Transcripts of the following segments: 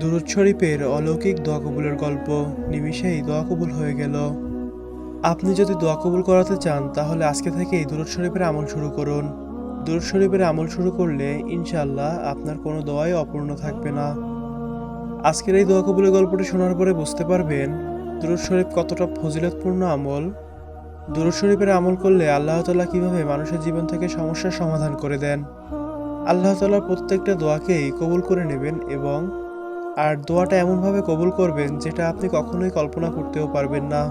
দুরূদ শরীফের অলৌকিক দোয়া কবুলের গল্প। নিমিষেই দোয়া কবুল হয়ে গেল। আপনি যদি দোয়া কবুল করাতে চান তাহলে আজকে থেকেই দুরূদ শরীফের আমল শুরু করুন। দুরূদ শরীফের আমল শুরু করলে ইনশাআল্লাহ আপনার কোনো দোয়াই অপূর্ণ থাকবে না। আজকের এই দোয়া কবুলের গল্পটি শোনার পরে বুঝতে পারবেন দুরূদ শরীফ কতটা ফজিলতপূর্ণ আমল। দুরূদ শরীফের আমল করলে আল্লাহ তাআলা কিভাবে মানুষের জীবন থেকে সমস্যার সমাধান করে দেন। আল্লাহ তাআলার প্রত্যেকটা দোয়াকেই কবুল করে নেবেন এবং দোয়াটা এমনভাবে কবুল করবেন যেটা আপনি কখনোই কল্পনা করতেও পারবেন না।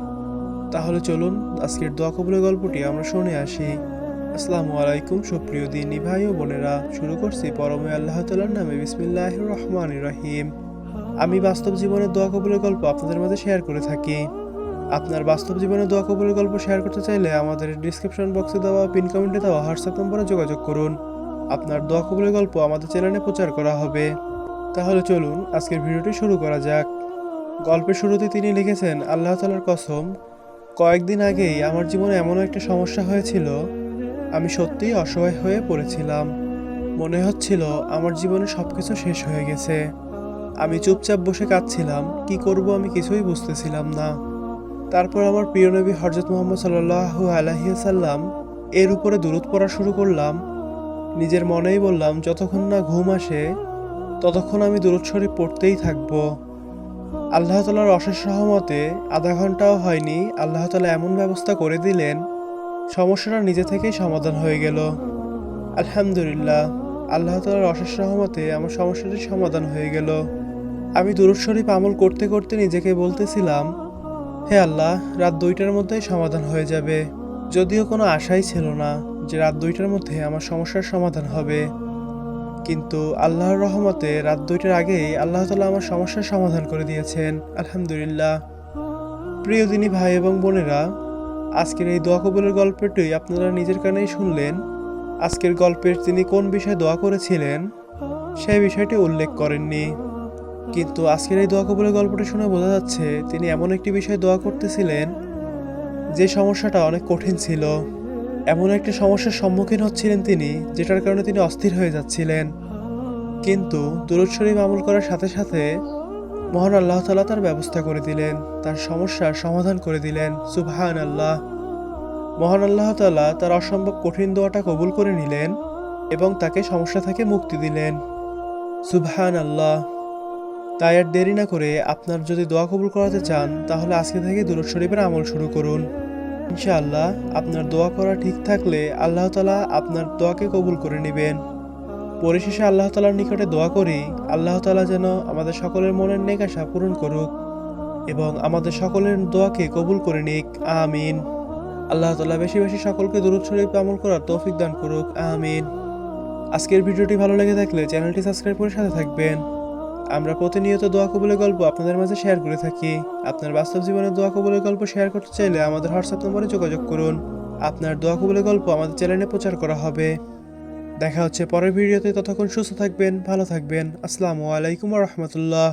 তাহলে চলুন আজকের দোয়া কবুলের গল্পটি আমরা শুনে আসি। আসসালামু আলাইকুম সুপ্রিয় দিনী ভাই ও বোনেরা, শুরু করছি পরমে আল্লাহ তাআলার নামে। বিসমিল্লাহির রহমানির রহিম। আমি বাস্তব জীবনের দোয়া কবুলের গল্প আপনাদের মাঝে শেয়ার করে থাকি। আপনার বাস্তব জীবনের দোয়া কবুলের গল্প শেয়ার করতে চাইলে আমাদের ডিসক্রিপশন বক্সে দেওয়া পিন কমেন্টে দেওয়া হোয়াটসঅ্যাপ নম্বরে যোগাযোগ করুন। আপনার দোয়া কবুলের গল্প আমাদের চ্যানেলে প্রচার করা হবে। তাহলে চলুন আজকের ভিডিওটি শুরু করা যাক। গল্পের শুরুতে তিনি লিখেছেন, আল্লাহ তাআলার কসম, কয়েকদিন আগেই আমার জীবনে এমন একটা সমস্যা হয়েছিল, আমি সত্যিই অসহায় হয়ে পড়েছিলাম। মনে হচ্ছিল আমার জীবনে সবকিছু শেষ হয়ে গেছে। আমি চুপচাপ বসে কাঁদছিলাম, কি করব আমি কিছুই বুঝতেছিলাম না। তারপর আমার প্রিয় নবী হযরত মুহাম্মদ সাল্লাল্লাহু আলাইহি ওয়াসাল্লাম এর উপরে দুরূদ পড়া শুরু করলাম। নিজের মনেই বললাম, যতক্ষণ না ঘুম আসে ততক্ষণ আমি দুরূদ শরীফ পড়তেই থাকবো। আল্লাহ তাআলার অশেষ রহমতে আধা ঘন্টাও হয়নি, আল্লাহ তাআলা এমন ব্যবস্থা করে দিলেন, সমস্যাটা নিজে থেকেই সমাধান হয়ে গেল। আলহামদুলিল্লাহ, আল্লাহ তাআলার অশেষ রহমতে আমার সমস্যাটি সমাধান হয়ে গেল। আমি দুরূদ শরীফ আমল করতে করতে নিজেকে বলতেছিলাম, হে আল্লাহ, রাত 2টার মধ্যেই সমাধান হয়ে যাবে। যদিও কোনো আশাই ছিল না যে রাত 2টার মধ্যে আমার সমস্যার সমাধান হবে, কিন্তু আল্লাহর রহমতে রাত 2টার আগেই আল্লাহ তাআলা আমার সমস্যার সমাধান করে দিয়েছেন। আলহামদুলিল্লাহ। প্রিয় দিনী ভাই এবং বোনেরা, আজকের এই দোয়া কবুলের গল্পটি আপনারা নিজের কানেই শুনলেন। আজকের গল্পের তিনি কোন বিষয়ে দোয়া করেছিলেন সেই বিষয়টি উল্লেখ করেননি, কিন্তু আজকের এই দোয়া কবুলের গল্পটি শুনে বোঝা যাচ্ছে তিনি এমন একটি বিষয়ে দোয়া করতেছিলেন যে সমস্যাটা অনেক কঠিন ছিল। এমন একটি সমস্যার সম্মুখীন হচ্ছিলেন তিনি, যেটার কারণে তিনি অস্থির হয়ে যাচ্ছিলেন। কিন্তু দুরূদ শরীফ আমল করার সাথে সাথে মহান আল্লাহ তাআলা তার ব্যবস্থা করে দিলেন, তার সমস্যার সমাধান করে দিলেন। সুবহানাল্লাহ। মহান আল্লাহ তাআলা তার অসম্ভব কঠিন দোয়াটা কবুল করে নিলেন এবং তাকে সমস্যা থেকে মুক্তি দিলেন। সুবহানাল্লাহ। তাই আর দেরি না করে আপনার যদি দোয়া কবুল করাতে চান তাহলে আজকে থেকে দুরূদ শরীফের আমল শুরু করুন। ইনশাআল্লাহ আপনার দোয়া করা ঠিক থাকলে আল্লাহ তাআলা আপনার দোয়াকে কবুল করে নেবেন। পরিশেষে আল্লাহ তাআলার নিকটে দোয়া করি, আল্লাহ তাআলা যেন আমাদের সকলের মনের নেক আশা পূরণ করুক এবং আমাদের সকলের দোয়াকে কবুল করে নিক। আমিন। আল্লাহ তাআলা বেশি বেশি সকলকে দুরূদ শরীফ আমল করার তৌফিক দান করুক। আমিন। আজকের ভিডিওটি ভালো লেগে থাকলে চ্যানেলটি সাবস্ক্রাইব করে সাথে থাকবেন। আমরা প্রতিনিয়ত দোয়া কবুলের গল্প আপনাদের মাঝে শেয়ার করে থাকি। আপনার বাস্তব জীবনের দোয়া কবুলের গল্প শেয়ার করতে চাইলে আমাদের হোয়াটসঅ্যাপ নম্বরে যোগাযোগ করুন। আপনার দোয়া কবুলের গল্প আমাদের চ্যানেলে প্রচার করা হবে। দেখা হচ্ছে পরের ভিডিওতে। ততক্ষণ সুস্থ থাকবেন, ভালো থাকবেন। আসসালামু আলাইকুম ওয়া রাহমাতুল্লাহ।